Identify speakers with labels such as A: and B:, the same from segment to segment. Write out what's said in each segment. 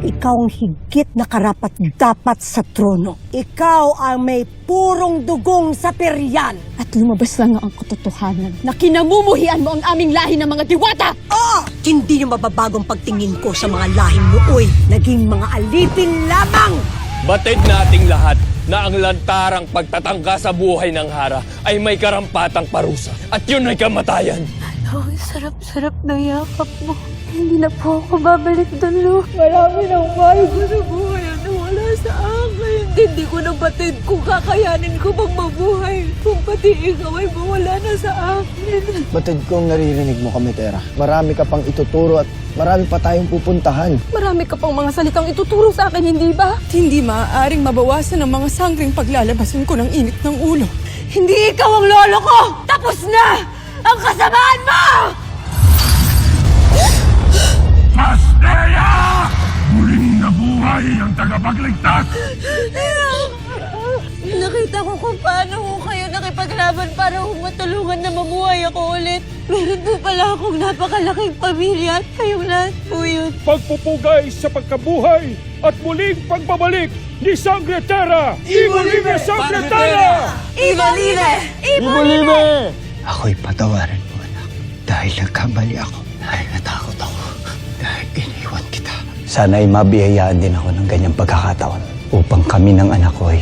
A: ikaw ang higit na karapat-dapat sa trono. Ikaw ang may purong dugong sa peryan.
B: At lumabas lang ang katotohanan na kinamumuhian mo ang aming lahi ng mga diwata!
A: Oh! Hindi niyo mababagong pagtingin ko sa mga lahing nooy. Naging mga alipin lamang!
C: Batid nating lahat na ang lantarang pagtatangka sa buhay ng Hara ay may karampatang parusa. At yun ay kamatayan.
D: Oh, sarap-sarap ng yakap mo. Hindi na po ako babalik doon, Lo. Marami nang mahal ko sa buhay na wala sa akin. Hindi ko na batid kung kakayanin ko bang mabuhay. Kung pati ikaw ay mawala na sa akin.
E: Batid kong naririnig mo kami, Tera. Marami ka pang ituturo at marami pa tayong pupuntahan.
B: Marami ka pang mga salitang ituturo sa akin, hindi ba?
F: Hindi maaaring mabawasan ang mga sangring paglalabasan ko ng init ng ulo.
D: Hindi ikaw ang lolo ko! Tapos na ang kasamaan mo!
G: Pastea! Muling nabuhay ang tagapagligtas!
D: Nakita ko kung paano ko kayo nakipaglaban para matulungan na mabuhay ako ulit. Meron po pala akong napakalaking pamilya at kayong lahat po yun.
G: Pagpupugay sa pagkabuhay at muling pagbabalik ni Sangre Terra! Ibolime Sangre Terra!
D: Ibolime!
E: Ibolime! Ako'y patawarin mo, anak. Dahil nagkamali ako. Dahil natakot ako. Dahil iniwan kita. Sana'y mabiyayaan din ako ng ganyang pagkakataon upang kami ng anak ko ay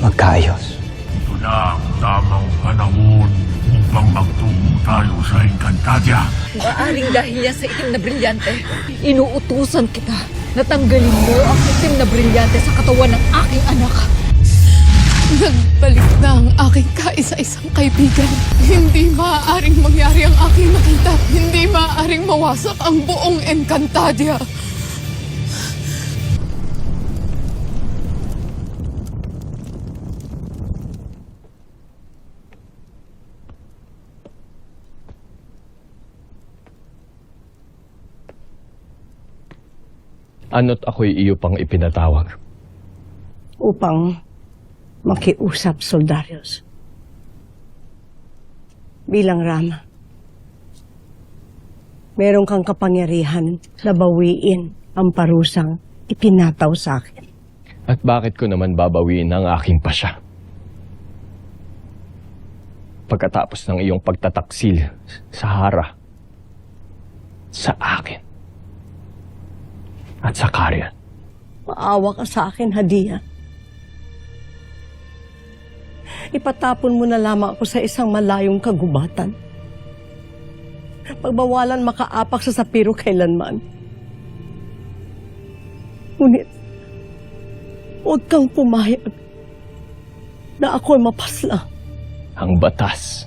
E: magkaayos.
G: Ito na ang tamang panahon upang magtungo tayo sa Encantadia.
B: Maaring dahil yan sa itim na brilyante, inuutusan kita na tanggalin mo ang itim na brilyante sa katawan ng aking anak.
F: Nagbalik na ang aking kaisa-isang kaibigan. Hindi maaaring mangyari ang aking nakita. Hindi maaaring mawasak ang buong Encantadia.
C: Ano't ako'y iyo pang ipinatawag.
A: Upang makiusap, Soldarius. Bilang Rama, meron kang kapangyarihan na bawiin ang parusang ipinataw sa akin.
C: At bakit ko naman babawiin ang aking pasya? Pagkatapos ng iyong pagtataksil sa Hara, sa akin, at sa Carian.
A: Maawa ka sa akin, Hadia. Ipatapon mo na lamang ako sa isang malayong kagubatan. Pagbawalan makaapak sa sapiro kailanman. Ngunit, huwag kang pumayag na ako'y mapaslang.
C: Ang batas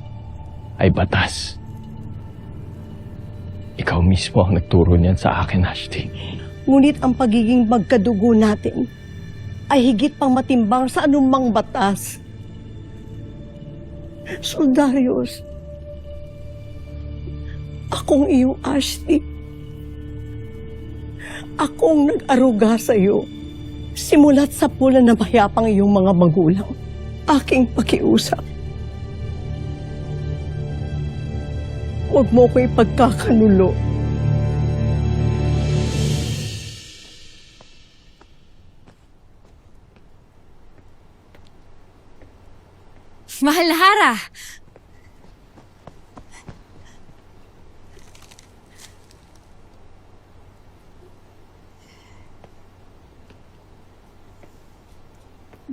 C: ay batas. Ikaw mismo ang nagturo niyan sa akin, Ashti.
A: Ngunit ang pagiging magkadugo natin ay higit pang matimbang sa anumang batas. Soldarius, akong iyong Ashti. Akong nag-aruga sa iyo. Simulat sa pula na mayapang iyong mga magulang. Aking pakiusap. Huwag mo ko ipagkakanulo.
D: Mahal na Hara!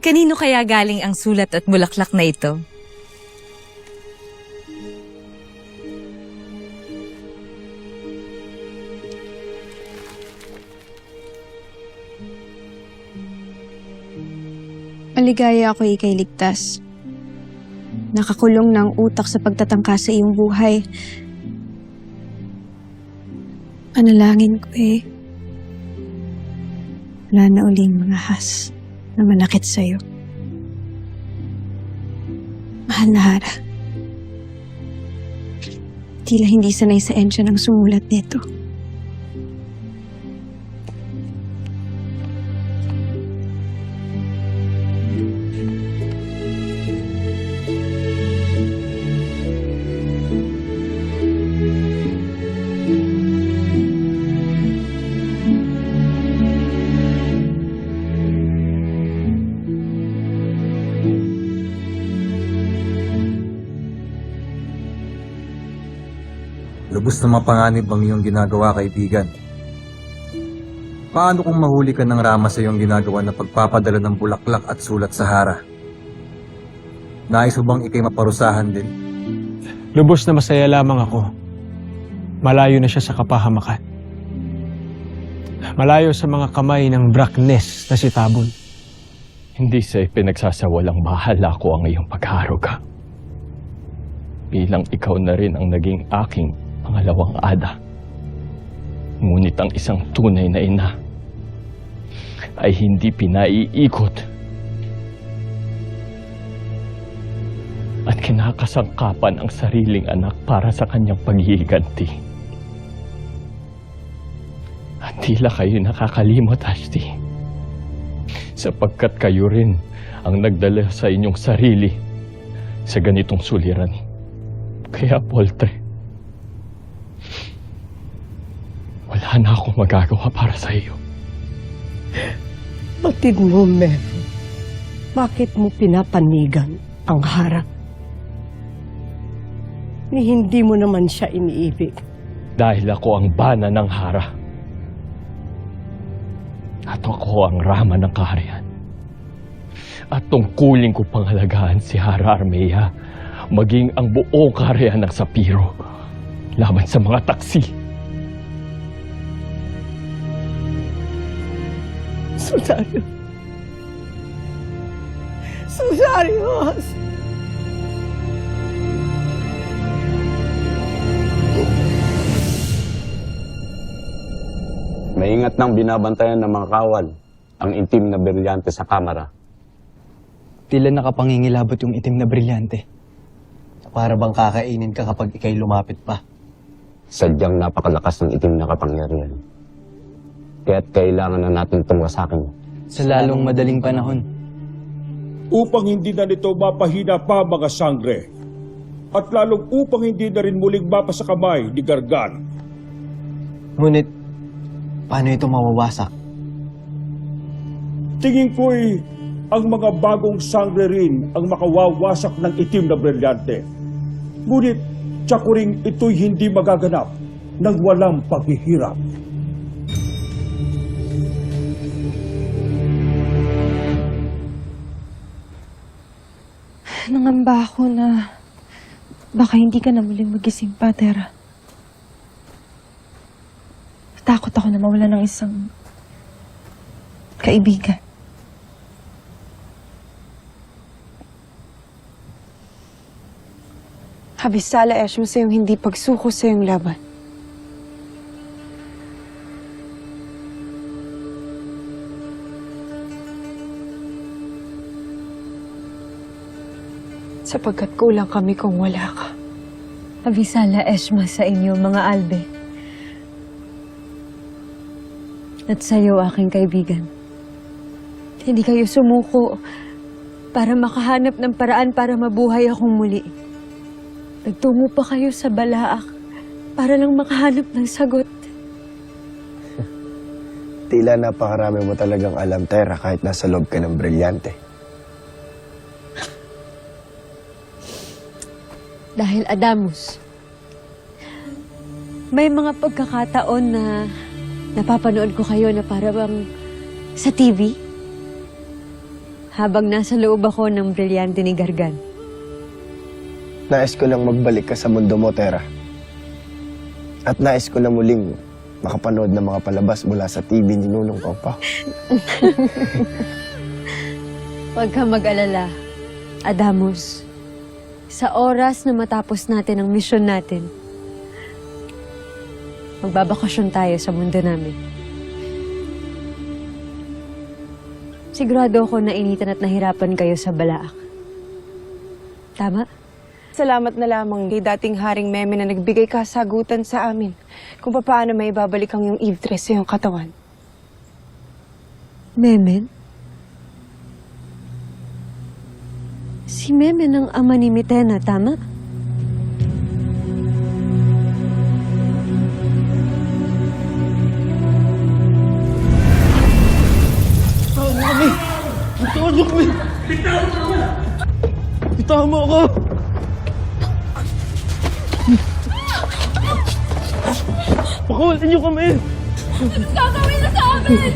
D: Kanino kaya galing ang sulat at bulaklak na ito?
H: Maligaya ako ikay ligtas. Nakakulong ng utak sa pagtatangka sa iyong buhay. Panalangin ko wala na uling mga has na manakit sa'yo. Mahal na Hara. Tila hindi sanay sa ensya ng sumulat nito.
I: Lubos na mapanganib ang iyong ginagawa, kaibigan. Paano kung mahuli ka ng Rama sa iyong ginagawa na pagpapadala ng bulaklak at sulat sa Hara? Nais mo bang ikay maparusahan din?
J: Lubos na masaya lamang ako. Malayo na siya sa kapahamakan. Malayo sa mga kamay ng Brackness na si Tabon.
C: Hindi sa pinagsasawalang bahala ko ang iyong paghaharuga. Bilang ikaw na rin ang naging aking pangalawang ada. Ngunit ang isang tunay na ina ay hindi pinaiikot at kinakasangkapan ang sariling anak para sa kanyang paghihiganti. At tila kayo nakakalimot, Ashti, sapagkat kayo rin ang nagdala sa inyong sarili sa ganitong suliran. Kaya, Poltre, wala na akong magagawa para sa iyo.
A: Batid mo, Mem. Bakit mo pinapanigan ang Hara? Ni hindi mo naman siya iniibig.
C: Dahil ako ang bana ng Hara. At ako ang Rama ng kaharian. At tungkulin ko pangalagaan si Hara Armea, maging ang buong kaharian ng Sapiro laban sa mga taksi.
A: Susario. Susarios!
K: Maingat nang binabantayan ng mga kawal ang itim na brilyante sa kamera.
E: Tila nakapangingilabot yung itim na brilyante. Para bang kakainin ka kapag ikay lumapit pa.
K: Sadyang napakalakas ng itim na kapangyarihan. Kaya't kailangan na natin tungwasakin.
E: Sa lalong madaling panahon.
G: Upang hindi na nito mapahina pa mga sangre. At lalong upang hindi na rin muling mapasa kamay ni Gargan.
E: Ngunit, paano ito mawawasak?
G: Tingin ko'y ang mga bagong sangre rin ang makawawasak ng itim na brilyante. Ngunit, tiyak ko rin ito'y hindi magaganap ng walang paghihirap.
H: Nangamba ako na baka hindi ka na muling magising pa, Tera. Takot ako na mawala ng isang kaibigan. Habisala Eshma sa iyong hindi pagsuko sa iyong laban. Sapagkat kulang kami kung wala ka.
D: Abisala Eshma sa inyo, mga Albe. At sa iyo, aking kaibigan. Hindi kayo sumuko para makahanap ng paraan para mabuhay akong muli. Nagtungo pa kayo sa Balaak para lang makahanap ng sagot.
L: Tila napakarami mo talagang alam, Tera, kahit nasa loob ka ng brilyante.
D: Dahil Adamus, may mga pagkakataon na napapanood ko kayo na para bang sa TV habang nasa loob ako ng brilyante ni Gargan.
L: Nais ko lang magbalik ka sa mundo mo, Tera. At nais ko na muling makapanood ng mga palabas mula sa TV ni Nunong Papa.
D: Huwag ka mag-alala, Adamus. Sa oras na matapos natin ang misyon natin, magbabakasyon tayo sa mundo namin. Sigurado ako na initan at nahirapan kayo sa Balaak. Tama?
H: Salamat na lamang kay dating Haring Meme na nagbigay kasagutan sa amin kung paano may babalik ang iyong Eve dress sa iyong katawan.
D: Memen? Si Memen ang ama ni Mitena, tama?
J: Bitawan mo ako! Pakuha niyo kami!
D: Gagawin na sa amin!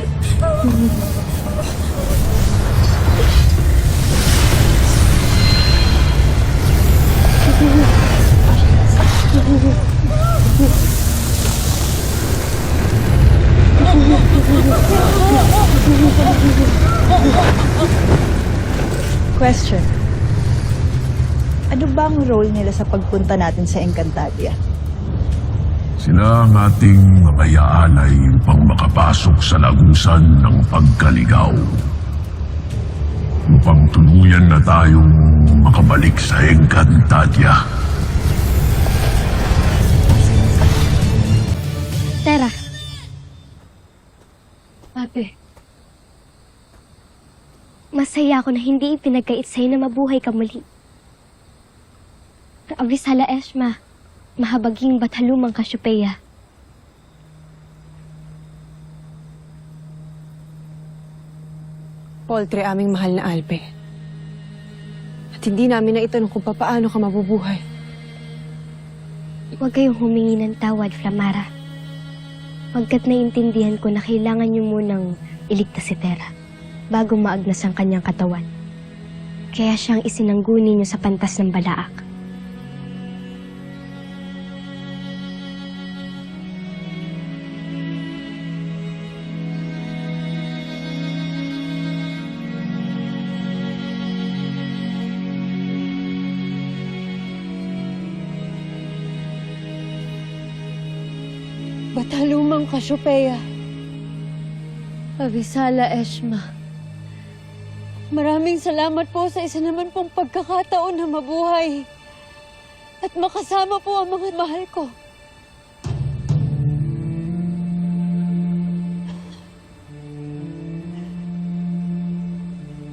M: Question. Ano ba ang role nila sa pagpunta natin sa Encantadia?
G: Sila ang ating mga yaalay upang makapasok sa lagusan ng pagkaligaw. Upang tuluyan na tayong makabalik sa Encantadia.
D: Tara. Ate. Masaya ako na hindi ipinagkait sa'yo na mabuhay ka muli. Abisala Eshma, mahabaging Bathalumang Kasyupeya.
H: Poltre, aming mahal na Alpe. At hindi namin na itanong kung paano ka mabubuhay.
D: Huwag kayong humingi ng tawad, Flamara. Pagkat naiintindihan ko na kailangan niyo munang iligtas si Terra bago maagnas ang kanyang katawan. Kaya siyang isinangguni niyo sa pantas ng Balaak.
H: Bathalumang Kasyupeya.
D: Abisala Eshma.
H: Maraming salamat po sa isa naman pong pagkakataon na mabuhay. At makasama po ang mga mahal ko.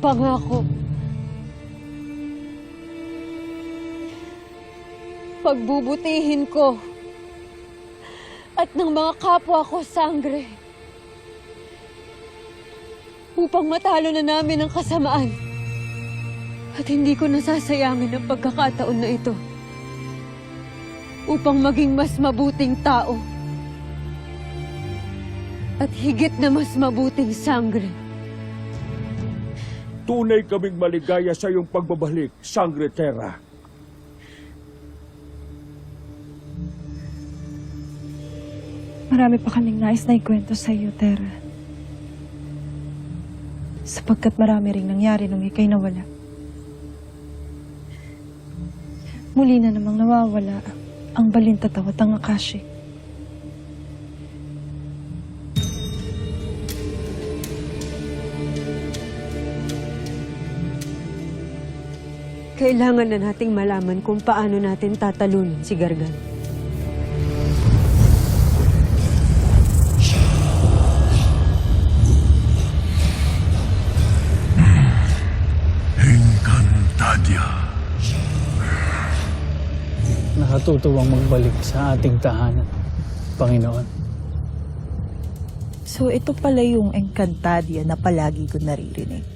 H: Pangako. Pagbubutihin ko at ng mga kapwa ko sangre upang matalo na namin ang kasamaan. At hindi ko nasasayangin ang pagkakataon na ito upang maging mas mabuting tao at higit na mas mabuting sangre.
G: Tunay kaming maligaya sa iyong pagbabalik, Sangre Terra.
M: Marami pa kaming nais na ikwento sa iyo, Terra. Sapagkat marami ring nangyari nung ika'y nawala. Muli na namang nawawala ang Balintataw at ang Akashi.
H: Kailangan na nating malaman kung paano natin tatalunin si Gargan.
G: Encantadia.
J: Nakatutuwang magbalik sa ating tahanan, Panginoon.
M: So ito pala yung Encantadia na palagi ko naririnig.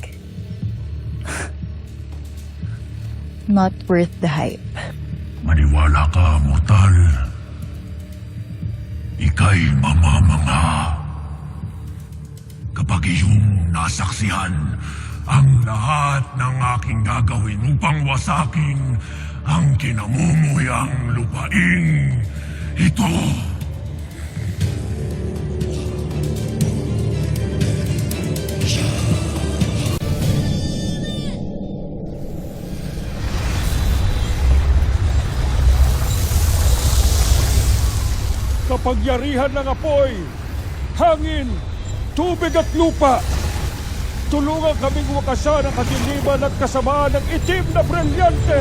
M: Not worth the hype.
G: Maniwala ka, mortal. Ika'y mamamanga. Kapag iyong nasaksihan ang lahat ng aking gagawin upang wasakin ang kinamumuyang lupaing ito. Kapangyarihan ng apoy, hangin, tubig at lupa. Tulungan kaming wakasan ang kadiliman at kasamaan ng itim na brilyante.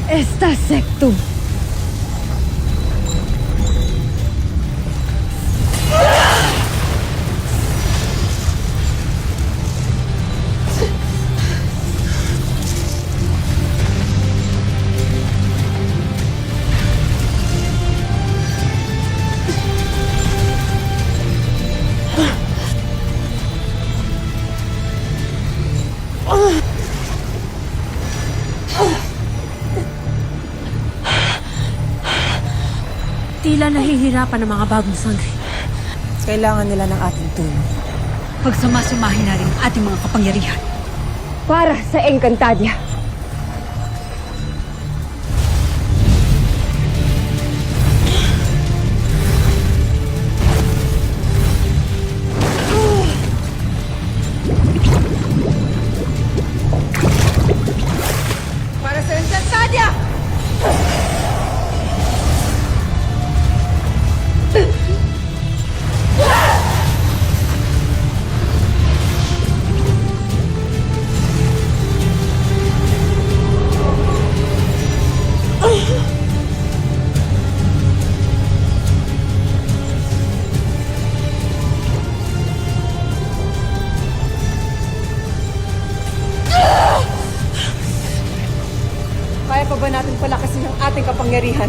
H: Esta sectum.
D: Tila nahihirapan ang mga bagong sangre.
H: Kailangan nila ng ating tulong.
B: Pagsama-samahin natin ang ating mga kapangyarihan.
H: Para sa Encantadia. Para sa Encantadia! Kaya pa ba natin palakasin ang ating kapangyarihan?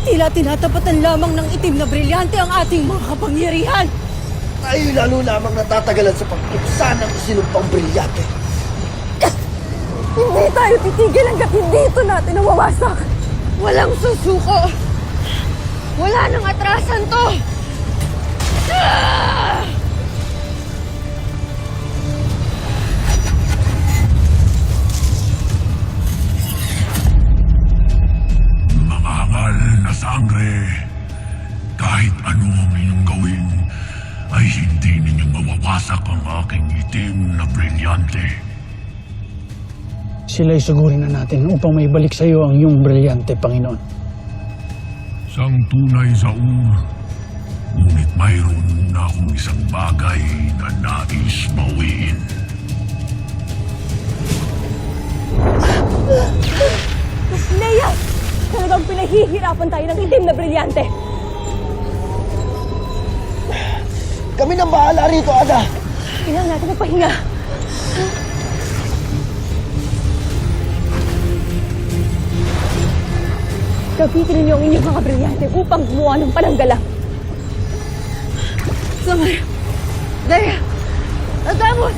D: Tila tinatapatan lamang ng itim na brilyante ang ating mga kapangyarihan.
L: Tayo lalo lamang natatagalan sa pagtuksa ng sinumpang brilyante.
D: Hindi tayo titigil hanggat hindi ito natin nawawasak. Walang susuko. Wala nang atrasan to.
G: Mangangal na sangre, kahit ano ang inyong gawin, ay hindi ninyong mawawasak ang aking itim na brilyante.
E: Sila'y sugurin na natin upang maibalik sa iyo ang iyong brilyante, Panginoon.
G: Sang tunay sa ngunit mayroon muna akong isang bagay na nais mawiin.
D: Leia! Talagang pinahihirapan tayo ng itim na brilyante.
L: Kami nang bahala rito, Ada.
D: Kailangan natin magpahinga. Gamitin ninyo ang inyong mga brilyante upang gumawa ng pananggalang. Samar! Leia! Adamos!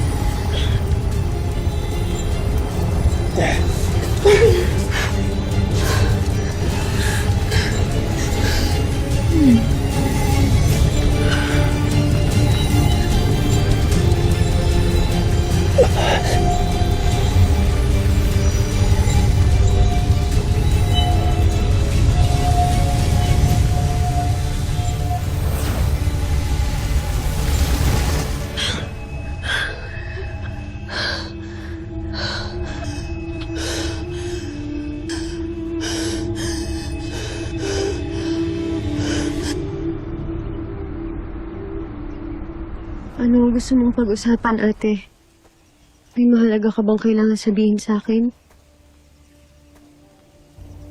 H: Ano gusto mong pag-usapan, ate? May mahalaga ka bang kailangan sabihin sa akin?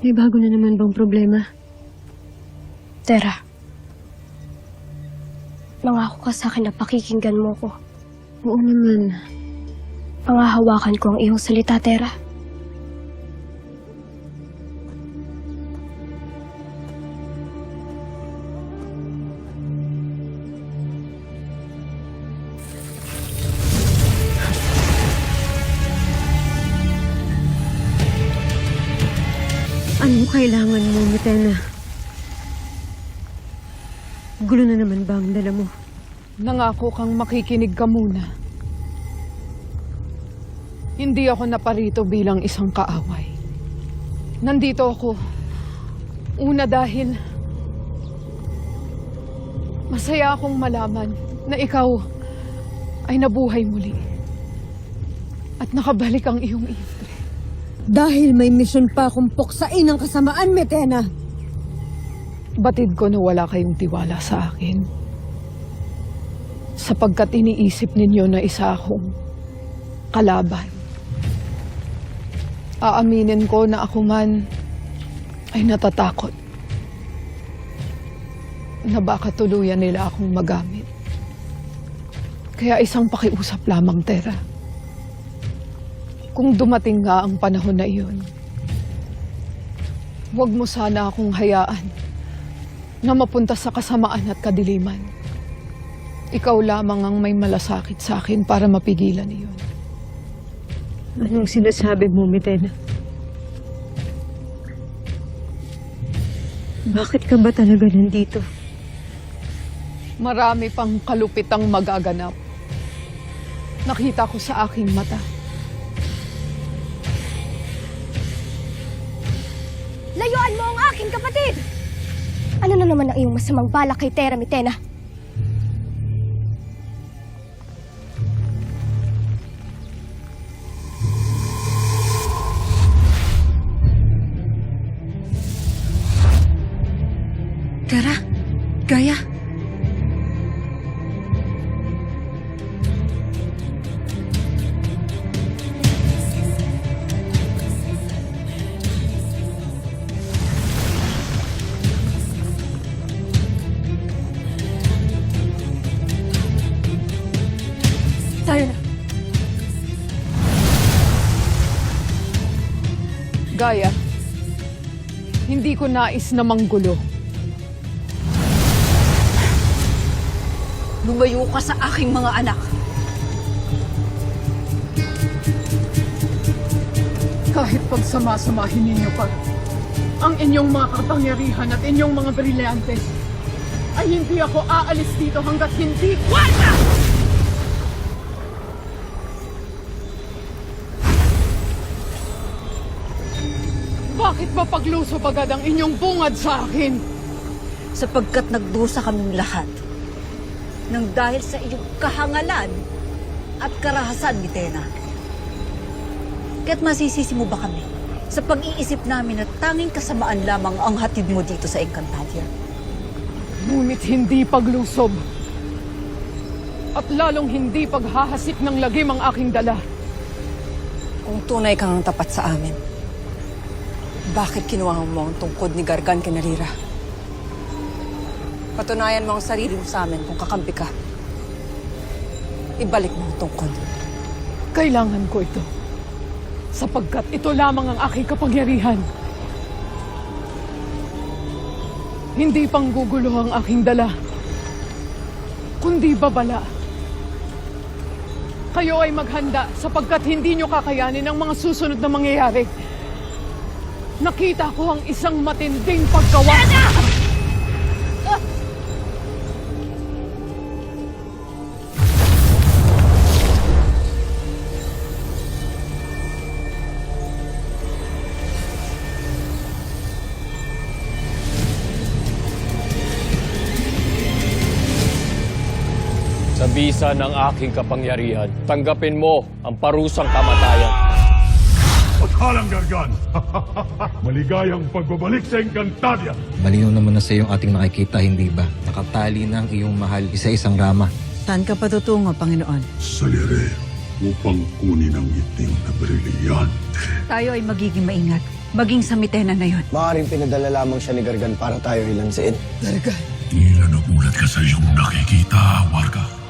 H: May bago na naman bang problema?
D: Tera, mangako ka sa akin na pakikinggan mo ko.
H: Oo naman.
D: Pangahawakan ko ang iyong salita, Tera.
H: Ano kailangan mo, Metena? Gulo na naman ba ang dala mo?
F: Nangako kang makikinig ka muna. Hindi ako naparito bilang isang kaaway. Nandito ako. Una dahil masaya akong malaman na ikaw ay nabuhay muli. At nakabalik ang iyong Ifre.
D: Dahil may misyon pa akong puksain ang kasamaan, Metena.
F: Batid ko na wala kayong tiwala sa akin. Sapagkat iniisip ninyo na isa akong kalaban. Aaminin ko na ako man ay natatakot na baka tuluyan nila akong magamit. Kaya isang pakiusap lamang, Tera. Kung dumating nga ang panahon na iyon, huwag mo sana akong hayaan na mapunta sa kasamaan at kadiliman. Ikaw lamang ang may malasakit sa akin para mapigilan iyon.
D: Anong sinasabi mo, Mitena? Bakit ka ba talaga nandito?
F: Marami pang kalupitang magaganap. Nakita ko sa aking mata.
N: Layuan mo ang aking kapatid! Ano na naman ang iyong masamang balak kay Tera, Mitena?
B: Tera? Gaia?
N: Tayo na.
F: Gaia, hindi ko nais na manggulo.
B: Lumayo ka sa aking mga anak.
F: Kahit pagsama-samahin ninyo pa ang inyong mga kapangyarihan at inyong mga brilyante, ay hindi ako aalis dito hanggat hindi wala! Bakit ba paglusob agad ang inyong bungad sa akin?
B: Sapagkat nagdusa kaming lahat nang dahil sa iyong kahangalan at karahasan, Mitena. Kaya't masisisi mo ba kami sa pag-iisip namin na tanging kasamaan lamang ang hatid mo dito sa Encantadia?
F: Ngunit hindi paglusob. At lalong hindi paghahasik ng lagim ang aking dala.
B: Kung tunay kang tapat sa amin, bakit kinuha mo ang tungkod ni Gargan kay Narira? Patunayan mo ang sarili mo sa amin kung kakampi ka. Ibalik mo ang tungkod.
F: Kailangan ko ito. Sapagkat ito lamang ang aking kapangyarihan. Hindi pang gugulo ang aking dala, kundi babala. Kayo ay maghanda sapagkat hindi nyo kakayanin ang mga susunod na mangyayari. Nakita ko ang isang matinding paggawa.
C: Sa bisa ng aking kapangyarihan, tanggapin mo ang parusang kamatayan.
G: Paghalang Gargan! Maligayang pagbabalik sa Encantadia!
I: Malinaw naman na sa iyong ating nakikita, hindi ba? Nakatali na ang iyong mahal isa-isang rama.
D: Saan ka patutungo, Panginoon?
G: Sa lire, upang kunin ang itim na brilyante.
B: Tayo ay magiging maingat. Maging sa Mitena na yon.
L: Maaaring pinadala lamang siya ni Gargan para tayo ilansiin.
G: Tila nagulat ka sa iyong nakikita, Warga.